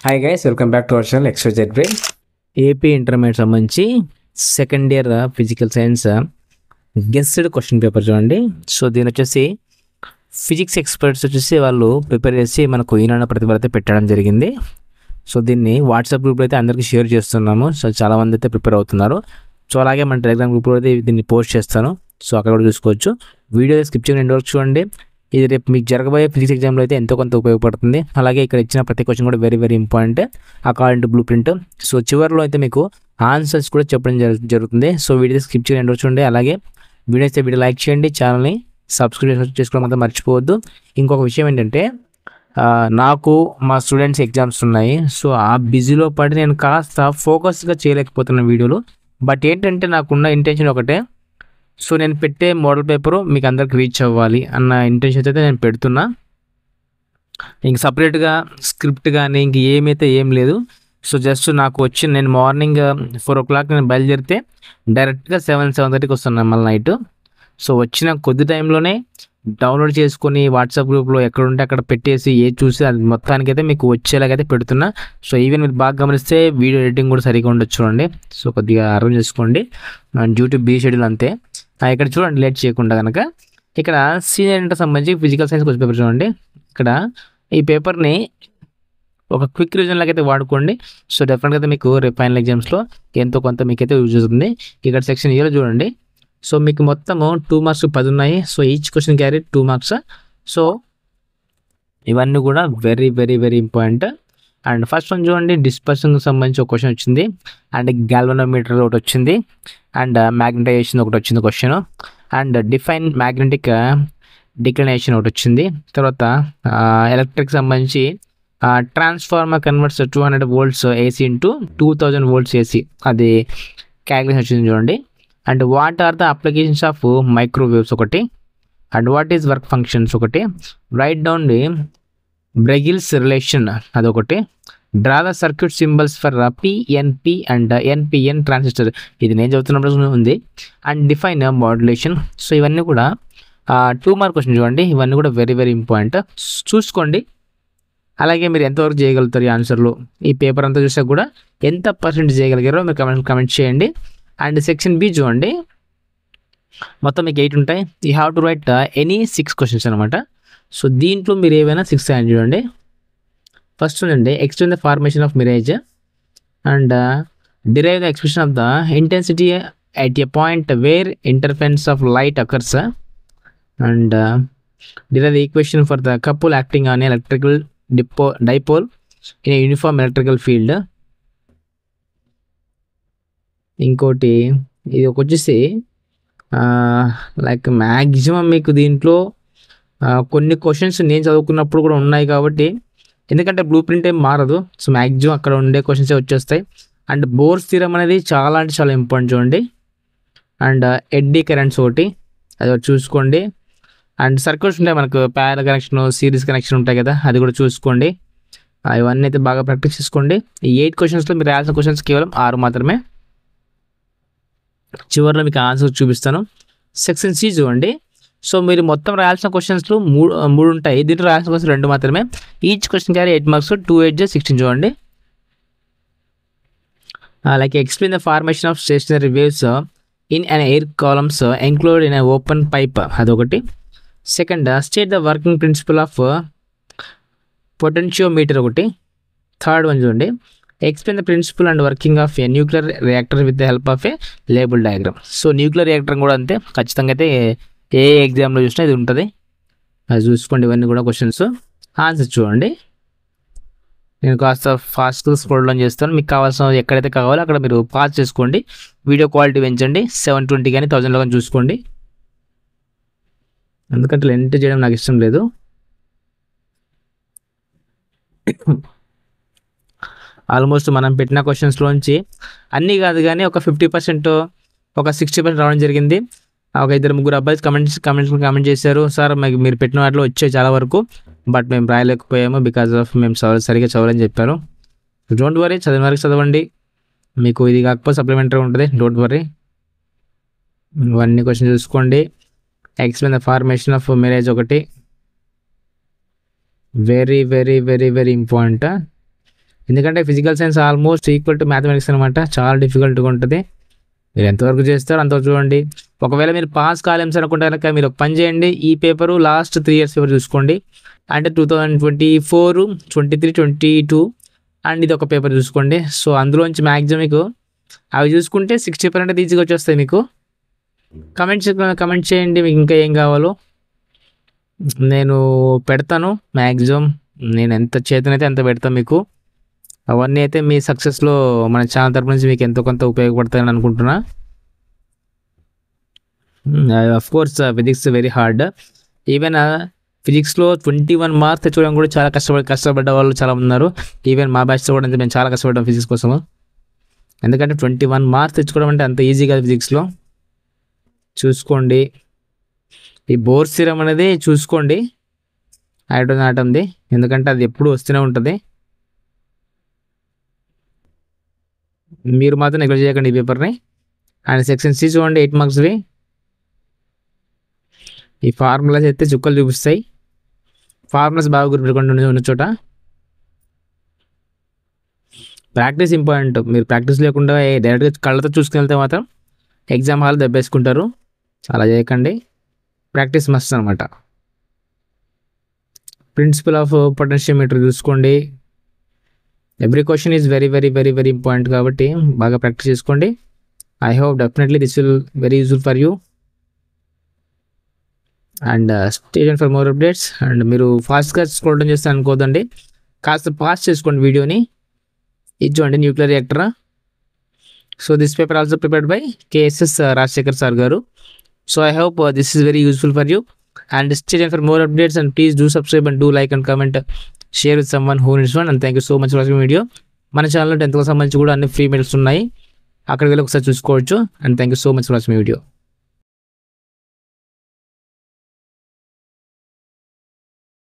Hi guys, welcome back to our channel XYZ Brain. AP intermediate సంబంధించి second year physical science guessed question paper చూడండి. So దీని వచ్చేసి physics experts వచ్చేసి వాళ్ళు prepare చేసి మనకు ఈనాడు ప్రతిభ అయితే పెట్టడం జరిగింది. సో దీన్ని వాట్సాప్ గ్రూప్లో అయితే అందరికీ షేర్ చేస్తున్నాము. సో చాలామంది అయితే ప్రిపేర్ అవుతున్నారు. సో అలాగే మన టెలిగ్రామ్ గ్రూప్లో అయితే దీన్ని పోస్ట్ చేస్తాను. సో అక్కడ కూడా చూసుకోవచ్చు. వీడియో స్కిప్ చేయడం ఎండ్ వరకు చూడండి. ఇది రేపు మీకు జరగబోయే ఫిజిక్స్ ఎగ్జామ్లో అయితే ఎంతో కొంత ఉపయోగపడుతుంది. అలాగే ఇక్కడ ఇచ్చిన ప్రతి క్వశ్చన్ కూడా very very important according to blue print. So చివరిలో అయితే మీకు ఆన్సర్స్ కూడా చెప్పడం జరుగుతుంది. సో వీడియో స్కిప్ చేయడం ఎండ్ వరకు చూడండి. అలాగే వీడియో లైక్ చేయండి, ఛానల్ని సబ్స్క్రైబ్ చేసుకోవడం అంతా మర్చిపోవద్దు. ఇంకొక విషయం ఏంటంటే నాకు మా స్టూడెంట్స్ ఎగ్జామ్స్ ఉన్నాయి. సో ఆ బిజీలో పడి నేను కాస్త ఫోకస్గా చేయలేకపోతున్న వీడియోలు. బట్ ఏంటంటే నాకున్న ఇంటెన్షన్ ఒకటే, సో నేను పెట్టే మోడల్ పేపరు మీకు అందరికి రీచ్ అవ్వాలి అన్న ఇంటెన్షన్ అయితే నేను పెడుతున్నా. ఇంక సపరేట్గా స్క్రిప్ట్ కానీ ఇంక ఏం లేదు. సో జస్ట్ నాకు వచ్చి నేను మార్నింగ్ 4 o'clock నేను బయలుదేరితే డైరెక్ట్గా 7:30కి వస్తున్నాను మళ్ళీ నైట్. సో వచ్చిన కొద్ది టైంలోనే డౌన్లోడ్ చేసుకొని వాట్సాప్ గ్రూప్లో ఎక్కడుంటే అక్కడ పెట్టేసి చూసి అది మొత్తానికైతే మీకు వచ్చేలాగైతే పెడుతున్నా. సో ఈవెన్ మీరు బాగా గమనిస్తే వీడియో ఎడిటింగ్ కూడా సరిగా ఉండొచ్చు చూడండి. సో కొద్దిగా అర్థం చేసుకోండి. డ్యూటీ బీ షెడ్యూల్ అంతే. ఇక్కడ చూడండి, లేట్ చేయకుండా కనుక ఇక్కడ సీనియర్ ఇంటర్ సంబంధించి ఫిజికల్ సైన్స్ క్వశ్చన్ పేపర్ చూడండి. ఇక్కడ ఈ పేపర్ని ఒక క్విక్ రివిజన్ లాగా అయితే వాడుకోండి. సో డెఫినెట్గా అయితే మీకు రేపు ఫైనల్ ఎగ్జామ్స్లో ఎంతో కొంత మీకైతే యూజ్ అవుతుంది. ఇక్కడ సెక్షన్ ఏలో చూడండి. సో మీకు మొత్తము 2 marks 10 ఉన్నాయి. So each question carry 2 marks. So ఇవన్నీ కూడా very very very important. And first one చూడండి, డిస్పర్షన్కి సంబంధించి ఒక క్వశ్చన్ వచ్చింది. అండ్ గాల్వనోమీటర్ ఒకటి వచ్చింది. అండ్ మ్యాగ్నటైజేషన్ ఒకటి వచ్చింది question. And define magnetic declination ఒకటి వచ్చింది. తర్వాత ఎలక్ట్రిక్ సంబంధించి transformer converts 200 volts AC into 2000 volts AC, అది క్యాలిక్యులేషన్ వచ్చింది చూడండి. And what are the applications of microwaves ఒకటి. And what is work functions ఒకటి. Write down the Broglie's relation అదొకటి. Draw the circuit symbols for PNP and NPN transistor, ఇది నేను చదువుతున్నప్పుడు ఉంది. And define modulation. సో ఇవన్నీ కూడా 2 mark క్వశ్చన్ చూడండి. ఇవన్నీ కూడా వెరీ వెరీ ఇంపార్టెంట్, చూసుకోండి. అలాగే మీరు ఎంతవరకు చేయగలుగుతారు ఈ ఆన్సర్లో, ఈ పేపర్ అంతా చూసాక కూడా ఎంత పర్సెంట్ చేయగలిగారో మీరు కమెంట్ చేయండి. అండ్ సెక్షన్ బి చూడండి, మొత్తం మీకు 8 ఉంటాయి. You have to right any 6 questions అనమాట. సో దీంట్లో మీరు ఏవైనా 6 రాయండి చూడండి. ఫస్ట్ చూడండి, explain the formation of Mirage and derive the expression of the intensity at a point where interference of light occurs. And derive the equation for the couple acting on an electrical dipole in a uniform electrical field. ఇంకోటి ఇది వచ్చేసి like maximum మీకు దీంట్లో కొన్ని questions నేను చదువుకున్నప్పుడు కూడా ఉన్నాయి కాబట్టి, ఎందుకంటే బ్లూ ప్రింట్ ఏం మారదు. సో మ్యాక్సిమం అక్కడ ఉండే క్వశ్చన్సే వచ్చేస్తాయి. అండ్ బోర్స్ థియరం అనేది చాలా అంటే చాలా ఇంపార్టెంట్ చూడండి. అండ్ ఎడ్డీ కరెంట్స్ ఒకటి, అది ఒకటి చూసుకోండి. అండ్ సర్క్యూట్స్ ఉంటాయి మనకు, ప్యారల్ కనెక్షన్, సిరీస్ కనెక్షన్ ఉంటాయి కదా, అది కూడా చూసుకోండి. ఇవన్నీ అయితే బాగా ప్రాక్టీస్ చేసుకోండి. ఈ 8 questions మీరు రాయాల్సిన క్వశ్చన్స్ కేవలం 6 మాత్రమే. చివరిలో మీకు ఆన్సర్ చూపిస్తాను. సెక్షన్ సి చూడండి. సో మీరు మొత్తం రాయాల్సిన క్వశ్చన్స్లో 3 ఉంటాయి. దీంట్లో రాయాల్సిన క్వశ్చన్ 2 మాత్రమే. ఈచ్ క్వశ్చన్ క్యారీ 8 marks, 2 8 16 చూడండి. Like explain the formation of stationary waves in an air columns include in open pipe, అదొకటి. Second, state the working principle of potentiometer ఒకటి. థర్డ్ వన్ చూడండి, explain the principle and working of a nuclear reactor with the help of a label diagram. So nuclear reactor కూడా అంతే, ఖచ్చితంగా అయితే ఏ ఎగ్జామ్లో చూసినా ఇది ఉంటుంది, అది చూసుకోండి. ఇవన్నీ కూడా క్వశ్చన్స్. ఆన్సర్ చూడండి. నేను కాస్త ఫాస్ట్గా స్క్రోల్ డౌన్ చేస్తాను. మీకు కావాల్సిన ఎక్కడైతే కావాలో అక్కడ మీరు పాజ్ చేసుకోండి. వీడియో క్వాలిటీ పెంచండి, 720 కానీ 1000లో కానీ చూసుకోండి. ఎందుకంటే లెంట్ చేయడం నాకు ఇష్టం లేదు. ఆల్మోస్ట్ మనం పెట్టిన క్వశ్చన్స్లోంచి అన్నీ కాదు కానీ ఒక 50%, ఒక 60% రావడం జరిగింది. ఒక 2-3 అబ్బాయిలు కమెంట్ చేశారు, సార్ మీరు పెట్టిన వాటిలో వచ్చాయి చాలా వరకు, బట్ మేము రాయలేకపోయాము బికాజ్ ఆఫ్ మేము సరిగ్గా చదవాలని చెప్పారు. డోంట్ వరీ, చదివిన వరకు చదవండి. మీకు ఇది కాకపోతే సప్లిమెంటరీ ఉంటుంది, డోంట్ వరీ. ఇవన్నీ క్వశ్చన్ చూసుకోండి. Explain the formation of mirage ఒకటి, very very very very important. ఎందుకంటే physical science almost equal to mathematics అనమాట. చాలా డిఫికల్ట్గా ఉంటుంది. మీరు ఎంతవరకు చేస్తారో అంతవరకు చూడండి. ఒకవేళ మీరు పాస్ కాలేం సార్ అనుకుంటే కనుక మీరు ఒక పని చేయండి, ఈ పేపరు లాస్ట్ 3 years పేపర్ చూసుకోండి. అంటే 2024, 23, 22 అండ్ ఇది ఒక పేపర్ చూసుకోండి. సో అందులోంచి మ్యాక్సిమం మీకు అవి చూసుకుంటే 60% ఈజీగా వచ్చేస్తాయి మీకు. కమెంట్ చేయండి మీకు ఇంకా ఏం కావాలో, నేను పెడతాను. మ్యాక్సిమం నేను ఎంత చేతనైతే అంత పెడతాను మీకు. అవన్నీ అయితే మీ సక్సెస్లో మన ఛానల్ తరపు నుంచి మీకు ఎంతో కొంత ఉపయోగపడతాయని అనుకుంటున్నా. Of course physics very hard. Even ఫిజిక్స్లో 21 మార్క్స్ తెచ్చుకోవడం కూడా చాలా కష్టపడ్డ వాళ్ళు చాలా ఉన్నారు. ఈవెన్ మా బ్యాచ్లో కూడా మేము చాలా కష్టపడ్డాం ఫిజిక్స్ కోసము. ఎందుకంటే 21 మార్క్స్ తెచ్చుకోవడం అంటే అంత ఈజీ కాదు ఫిజిక్స్లో. చూసుకోండి, ఈ బోర్ స్థిరం అనేది చూసుకోండి, హైడ్రోజన్ ఆటంది, ఎందుకంటే అది ఎప్పుడు వస్తూనే ఉంటుంది. మీరు మాత్రం నెగ్లెక్ట్ చేయకండి ఈ పేపర్ని. అండ్ సెక్షన్ సి చూడండి 8 మార్క్స్వి. ఈ ఫార్ములాస్ అయితే చుక్కలు చూపిస్తాయి. ఫార్ములాస్ బాగా గుర్తుపెట్టుకోండి ఉన్న చోట. Practice important. మీరు ప్రాక్టీస్ లేకుండా డైరెక్ట్గా కళ్ళతో చూసుకుని వెళ్తే మాత్రం ఎగ్జామ్ హాల్ దెబ్బేసుకుంటారు. అలా చేయకండి, ప్రాక్టీస్ మస్ట్ అనమాట. ప్రిన్సిపల్ ఆఫ్ పొటెన్షియోమీటర్ చూసుకోండి. Every question is very very very very important కాబట్టి బాగా ప్రాక్టీస్ చేసుకోండి. I hope definitely this will very useful for you. And stay tuned for more updates. And మీరు ఫాస్ట్గా scroll down చేస్తే అనుకోదండి, కాస్త pass చేసుకోండి వీడియోని. ఇది చూడండి nuclear reactor. So this paper also prepared by KSS Rajasekhar sir garu. So I hope this is very useful for you, and stay tuned for more updates, and please do subscribe and do like and comment, share with someone who needs one, and thank you so much for watching video. మన ఛానల్లో 10th class సంబంధించి కూడా అన్ని free materials ఉన్నాయి, అక్కడికి వెళ్ళి ఒకసారి చూసుకోవచ్చు. And thank you so much for watching video.